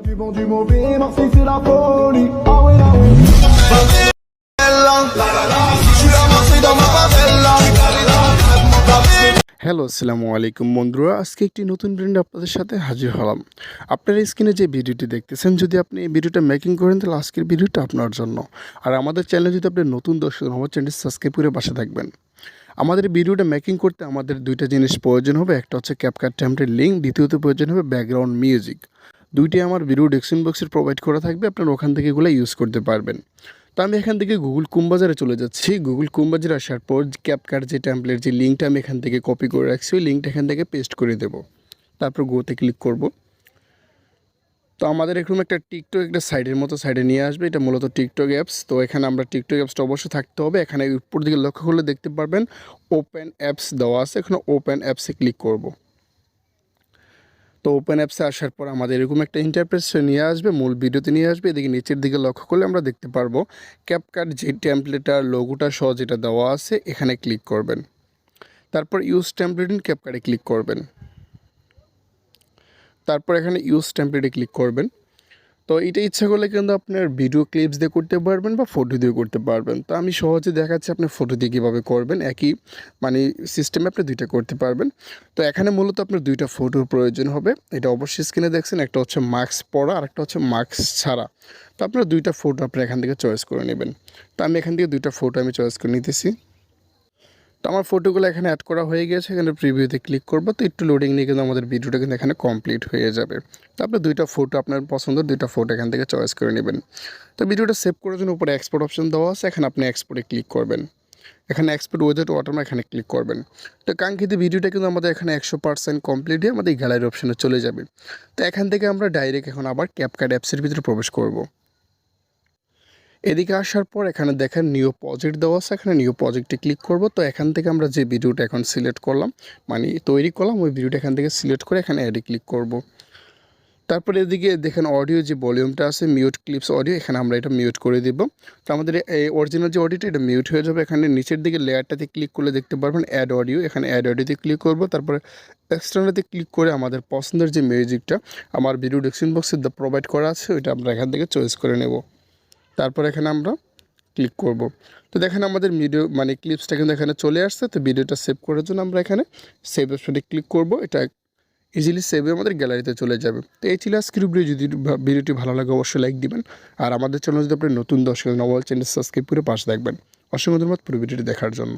Du bon, du mauvais, Marseille c'est la folie. Ah ouais, ah ouais. Je suis à Marseille dans ma favela. Hello আসসালামু আলাইকুম বন্ধুরা, আজকে একটি নতুন brand আপনাদের সাথে হাজির হলাম। আপনারা স্ক্রিনে যে ভিডিওটি দেখতেছেন, যদি আপনি এই ভিডিওটা মেকিং করেন তাহলে আজকের ভিডিওটা আপনার জন্য। আর আমাদের চ্যানেলে যদি আপনি নতুন দর্শক হন, আমার চ্যানেলটি সাবস্ক্রাইব করে পাশে থাকবেন। আমাদের এই ভিডিওটা মেকিং করতে আমাদের দুইটা জিনিস প্রয়োজন হবে। একটা হচ্ছে ক্যাপকাট টেমপ্লেট লিঙ্ক, দ্বিতীয়ত প্রয়োজন হবে ব্যাকগ্রাউন্ড মিউজিক। দুইটি আমার ভিডিও ডেসক্রিপশন বক্সে প্রোভাইড করা থাকবে, আপনারা ওখান থেকে এগুলো ইউজ করতে পারবেন। তো আমি এখান থেকে গুগল কুমবাজারে চলে যাচ্ছি। গুগল কুমবাজারে আসার পর ক্যাপকাট যে টেমপ্লেট যে লিঙ্কটা আমি এখান থেকে কপি করে রাখছি, ওই লিঙ্কটা এখান থেকে পেস্ট করে দেব। তারপর গোতে ক্লিক করব। তো আমাদের এরকম একটা টিকটক একটা সাইডের মতো সাইডে নিয়ে আসবে। এটা মূলত টিকটক অ্যাপস। তো এখানে আমরা টিকটক অ্যাপসটা অবশ্যই থাকতে হবে। এখানে উপর দিকে লক্ষ্য করলে দেখতে পারবেন ওপেন অ্যাপস দেওয়া আছে, এখানে ওপেন অ্যাপসে ক্লিক করব। তো ওপেন অ্যাপসে আসার পর আমাদের এরকম একটা ইন্টারফেস নিয়ে আসবে, মূল ভিডিওতে নিয়ে আসবে। এদিকে নিচের দিকে লক্ষ্য করলে আমরা দেখতে পারবো ক্যাপকাট যে টেমপ্লেটার লোগোটা সহ যেটা দেওয়া আছে, এখানে ক্লিক করবেন। তারপর ইউজ টেমপ্লেট ইন ক্যাপকাটে ক্লিক করবেন। তারপর এখানে ইউজ টেমপ্লেটে ক্লিক করবেন। তো এটা ইচ্ছা করলে কিন্তু আপনার ভিডিও ক্লিপস দিয়ে করতে পারবেন বা ফটো দিয়ে করতে পারবেন। তো আমি সহজে দেখাচ্ছি আপনি ফটো দিয়ে কীভাবে করবেন। একই মানে সিস্টেমে আপনি দুইটা করতে পারবেন। তো এখানে মূলত আপনার দুইটা ফটোর প্রয়োজন হবে। এটা অবশ্যই স্ক্রিনে দেখছেন, একটা হচ্ছে মাস্ক পরা আর একটা হচ্ছে মাস্ক ছাড়া। তো আপনার দুইটা ফটো আপনি এখান থেকে চয়েস করে নেবেন। তো আমি এখান থেকে দুইটা ফটো আমি চয়েস করে নিতেছি। তো আমার ফটোগুলো এখানে অ্যাড করা হয়ে গেছে, এখানে প্রিভিউতে ক্লিক করবো। তো একটু লোডিং নিয়ে কিন্তু আমাদের ভিডিওটা কিন্তু এখানে কমপ্লিট হয়ে যাবে। তো আপনি দুইটা ফটো আপনার পছন্দের দুইটা ফটো এখান থেকে চয়েস করে নেবেন। তো ভিডিওটা সেভ করার জন্য উপরে এক্সপোর্ট অপশন দেওয়া আছে, এখানে আপনি এক্সপোর্টে ক্লিক করবেন। এখানে এক্সপোর্ট উইদাউট ওয়াটারমার্ক এখানে ক্লিক করবেন। তো কাঙ্ক্ষিত ভিডিওটা কিন্তু আমাদের এখানে 100% কমপ্লিট হয়ে আমাদের গ্যালারি অপশনে চলে যাবে। তো এখান থেকে আমরা ডাইরেক্ট এখন আবার ক্যাপকাট অ্যাপসের ভিতরে প্রবেশ করব। এদিকে আসার পর এখানে দেখেন নিউ প্রজেক্ট দেওয়া আছে, এখানে নিউ প্রজেক্টে ক্লিক করব। তো এখান থেকে আমরা যে ভিডিওটা এখন সিলেক্ট করলাম, মানে তৈরি করলাম, ওই ভিডিওটা এখান থেকে সিলেক্ট করে এখানে অ্যাডে ক্লিক করব। তারপরে এদিকে দেখেন অডিও যে ভলিউমটা আছে মিউট ক্লিপস অডিও, এখানে আমরা এটা মিউট করে দেব। তো আমাদের এই অরিজিনাল যে অডিওটা এটা মিউট হয়ে যাবে। এখানে নিচের দিকে লেয়ারটাতে ক্লিক করলে দেখতে পারবেন অ্যাড অডিও, এখানে অ্যাড অডিওতে ক্লিক করব। তারপরে এক্সটার্নালতে ক্লিক করে আমাদের পছন্দের যে মিউজিকটা আমার ভিডিও ডেসক্রিপশন বক্সে প্রোভাইড করা আছে, ওইটা আমরা এখান থেকে চয়েস করে নেব। তারপর এখানে আমরা ক্লিক করব। তো দেখেন আমাদের ভিডিও মানে ক্লিপসটা কিন্তু এখানে চলে আসছে। তো ভিডিওটা সেভ করার জন্য আমরা এখানে সেভ অপশনে ক্লিক করব। এটা ইজিলি সেভ হয়ে আমাদের গ্যালারিতে চলে যাবে। তো এই ছিল আজকের ভিডিও। যদি ভিডিওটি ভালো লাগে অবশ্যই লাইক দিবেন। আর আমাদের চ্যানেল যদি আপনি নতুন দর্শক নবল চ্যানেল সাবস্ক্রাইব করে পাশে থাকবেন। অসংখ্য ধন্যবাদ পুরো ভিডিওটি দেখার জন্য।